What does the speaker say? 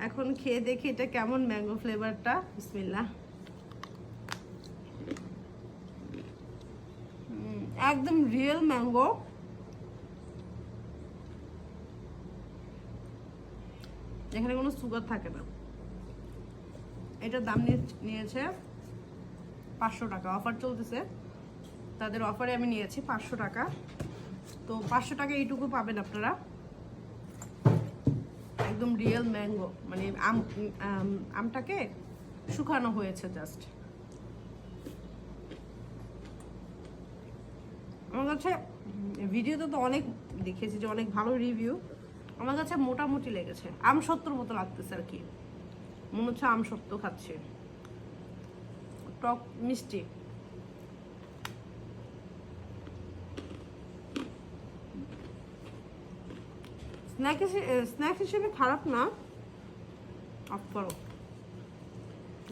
এখন খেয়ে দেখি এটা কেমন ম্যাঙ্গো ফ্লেভারটা। বিসমিল্লাহ। একদম রিয়েল ম্যাঙ্গো। এখানে কোনো সুগার থাকে না। এটার দাম নিয়েছে 500 টাকা। অফার চলতেছে, তাদের অফারে আমি নিয়েছি 500 টাকা। তো 500 টাকা এইটুকু পাবেন আপনারা। একদম রিয়েল ম্যাঙ্গো, মানে আমটাকে শুকানো হয়েছে জাস্ট। আমার কাছে ভিডিওতে তো অনেক দেখেছি যে অনেক ভালো রিভিউ, আমার কাছে মোটামুটি লেগেছে। আম সত্যর মতো লাগতেছে আর কি, মনে হচ্ছে আম সত্য খাচ্ছে। টক মিষ্টি। স্ন্যাক্স হিসেবে খারাপ না। অফ করো।